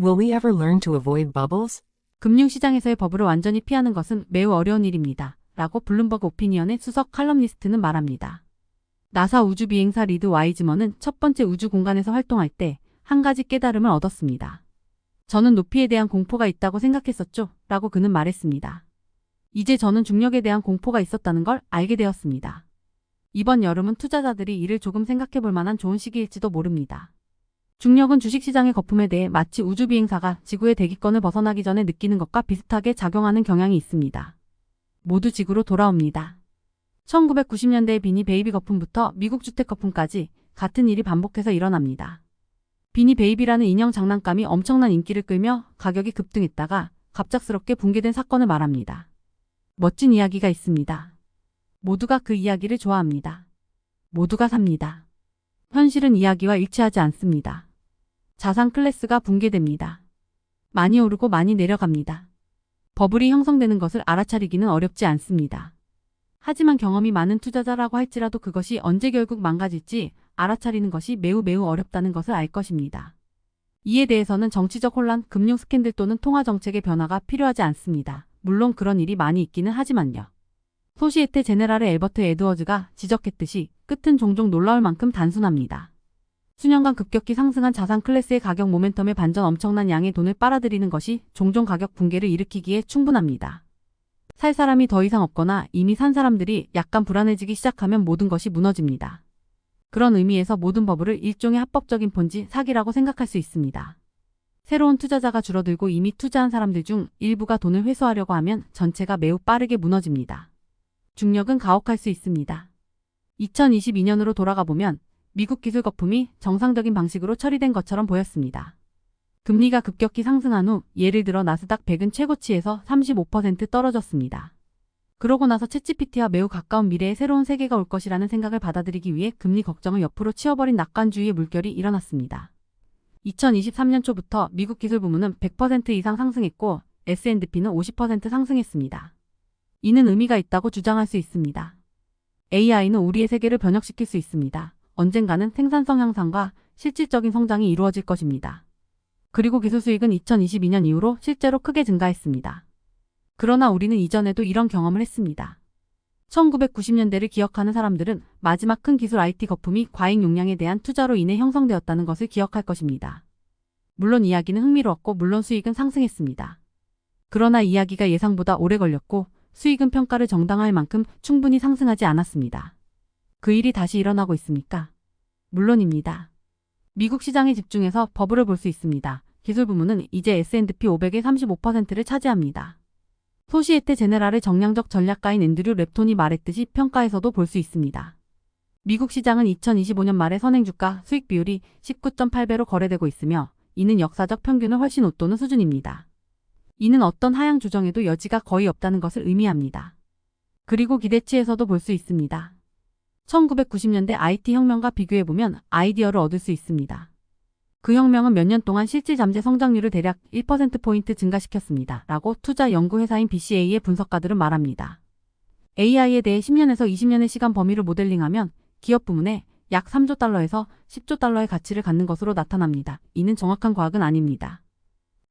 Will we ever learn to avoid bubbles? 금융시장에서의 버블을 완전히 피하는 것은 매우 어려운 일입니다. 라고 블룸버그 오피니언의 수석 칼럼니스트는 말합니다. 나사 우주비행사 리드 와이즈먼은 첫 번째 우주 공간에서 활동할 때 한 가지 깨달음을 얻었습니다. 저는 높이에 대한 공포가 있다고 생각했었죠. 라고 그는 말했습니다. 이제 저는 중력에 대한 공포가 있었다는 걸 알게 되었습니다. 이번 여름은 투자자들이 이를 조금 생각해 볼 만한 좋은 시기일지도 모릅니다. 중력은 주식시장의 거품에 대해 마치 우주비행사가 지구의 대기권을 벗어나기 전에 느끼는 것과 비슷하게 작용하는 경향이 있습니다. 모두 지구로 돌아옵니다. 1990년대의 비니 베이비 거품부터 미국 주택 거품까지 같은 일이 반복해서 일어납니다. 비니 베이비라는 인형 장난감이 엄청난 인기를 끌며 가격이 급등했다가 갑작스럽게 붕괴된 사건을 말합니다. 멋진 이야기가 있습니다. 모두가 그 이야기를 좋아합니다. 모두가 삽니다. 현실은 이야기와 일치하지 않습니다. 자산 클래스가 붕괴됩니다. 많이 오르고 많이 내려갑니다. 버블이 형성되는 것을 알아차리기는 어렵지 않습니다. 하지만 경험이 많은 투자자라고 할지라도 그것이 언제 결국 망가질지 알아차리는 것이 매우 어렵다는 것을 알 것입니다. 이에 대해서는 정치적 혼란, 금융 스캔들 또는 통화 정책의 변화가 필요하지 않습니다. 물론 그런 일이 많이 있기는 하지만요. 소시에테 제네랄의 엘버트 에드워즈가 지적했듯이 끝은 종종 놀라울 만큼 단순합니다. 수년간 급격히 상승한 자산 클래스의 가격 모멘텀의 반전 엄청난 양의 돈을 빨아들이는 것이 종종 가격 붕괴를 일으키기에 충분합니다. 살 사람이 더 이상 없거나 이미 산 사람들이 약간 불안해지기 시작하면 모든 것이 무너집니다. 그런 의미에서 모든 버블을 일종의 합법적인 폰지 사기라고 생각할 수 있습니다. 새로운 투자자가 줄어들고 이미 투자한 사람들 중 일부가 돈을 회수하려고 하면 전체가 매우 빠르게 무너집니다. 중력은 가혹할 수 있습니다. 2022년으로 돌아가 보면 미국 기술 거품이 정상적인 방식으로 처리된 것처럼 보였습니다. 금리가 급격히 상승한 후 예를 들어 나스닥 100은 최고치에서 35% 떨어졌습니다. 그러고 나서 챗GPT와 매우 가까운 미래에 새로운 세계가 올 것이라는 생각을 받아들이기 위해 금리 걱정을 옆으로 치워버린 낙관주의의 물결이 일어났습니다. 2023년 초부터 미국 기술 부문은 100% 이상 상승했고 S&P는 50% 상승했습니다. 이는 의미가 있다고 주장할 수 있습니다. AI는 우리의 세계를 변혁시킬 수 있습니다. 언젠가는 생산성 향상과 실질적인 성장이 이루어질 것입니다. 그리고 기술 수익은 2022년 이후로 실제로 크게 증가했습니다. 그러나 우리는 이전에도 이런 경험을 했습니다. 1990년대를 기억하는 사람들은 마지막 큰 기술 IT 거품이 과잉 용량에 대한 투자로 인해 형성되었다는 것을 기억할 것입니다. 물론 이야기는 흥미로웠고 물론 수익은 상승했습니다. 그러나 이야기가 예상보다 오래 걸렸고 수익은 평가를 정당화할 만큼 충분히 상승하지 않았습니다. 그 일이 다시 일어나고 있습니까? 물론입니다. 미국 시장에 집중해서 버블을 볼 수 있습니다. 기술 부문은 이제 S&P 500의 35%를 차지합니다. 소시에테 제네랄의 정량적 전략가인 앤드류 랩톤이 말했듯이 평가에서도 볼 수 있습니다. 미국 시장은 2025년 말에 선행주가 수익 비율이 19.8배로 거래되고 있으며 이는 역사적 평균을 훨씬 웃도는 수준입니다. 이는 어떤 하향 조정에도 여지가 거의 없다는 것을 의미합니다. 그리고 기대치에서도 볼 수 있습니다. 1990년대 IT 혁명과 비교해보면 아이디어를 얻을 수 있습니다. 그 혁명은 몇 년 동안 실질 잠재 성장률을 대략 1%포인트 증가시켰습니다. 라고 투자 연구회사인 BCA의 분석가들은 말합니다. AI에 대해 10년에서 20년의 시간 범위를 모델링하면 기업 부문에 약 3조 달러에서 10조 달러의 가치를 갖는 것으로 나타납니다. 이는 정확한 과학은 아닙니다.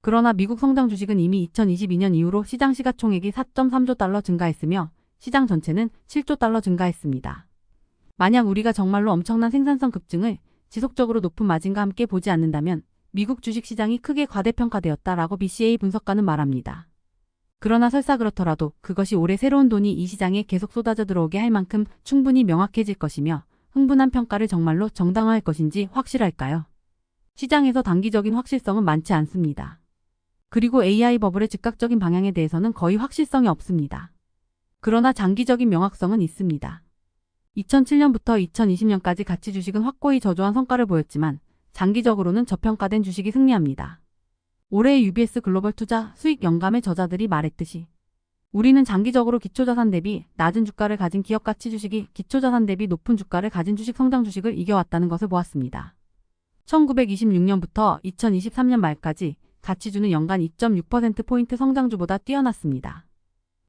그러나 미국 성장 주식은 이미 2022년 이후로 시장 시가총액이 4.3조 달러 증가했으며 시장 전체는 7조 달러 증가했습니다. 만약 우리가 정말로 엄청난 생산성 급증을 지속적으로 높은 마진과 함께 보지 않는다면 미국 주식시장이 크게 과대평가되었다라고 BCA 분석가는 말합니다. 그러나 설사 그렇더라도 그것이 올해 새로운 돈이 이 시장에 계속 쏟아져 들어오게 할 만큼 충분히 명확해질 것이며 흥분한 평가를 정말로 정당화할 것인지 확실할까요? 시장에서 단기적인 확실성은 많지 않습니다. 그리고 AI 버블의 즉각적인 방향에 대해서는 거의 확실성이 없습니다. 그러나 장기적인 명확성은 있습니다. 2007년부터 2020년까지 가치 주식은 확고히 저조한 성과를 보였지만 장기적으로는 저평가된 주식이 승리합니다. 올해의 UBS 글로벌 투자 수익 영감의 저자들이 말했듯이 우리는 장기적으로 기초자산 대비 낮은 주가를 가진 기업 가치 주식이 기초자산 대비 높은 주가를 가진 주식 성장 주식을 이겨왔다는 것을 보았습니다. 1926년부터 2023년 말까지 가치주는 연간 2.6%포인트 성장주보다 뛰어났습니다.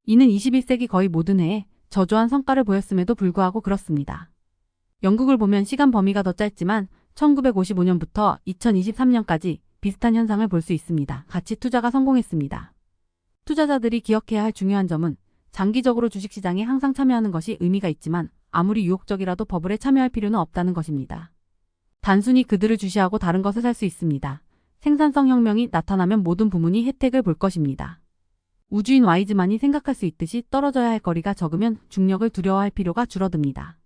이는 21세기 거의 모든 해에 저조한 성과를 보였음에도 불구하고 그렇습니다. 영국을 보면 시간 범위가 더 짧지만 1955년부터 2023년까지 비슷한 현상을 볼 수 있습니다. 가치 투자가 성공했습니다. 투자자들이 기억해야 할 중요한 점은 장기적으로 주식시장에 항상 참여하는 것이 의미가 있지만 아무리 유혹적이라도 버블에 참여할 필요는 없다는 것입니다. 단순히 그들을 주시하고 다른 것을 살 수 있습니다. 생산성 혁명이 나타나면 모든 부문이 혜택을 볼 것입니다. 우주인 와이즈만이 생각할 수 있듯이 떨어져야 할 거리가 적으면 중력을 두려워할 필요가 줄어듭니다.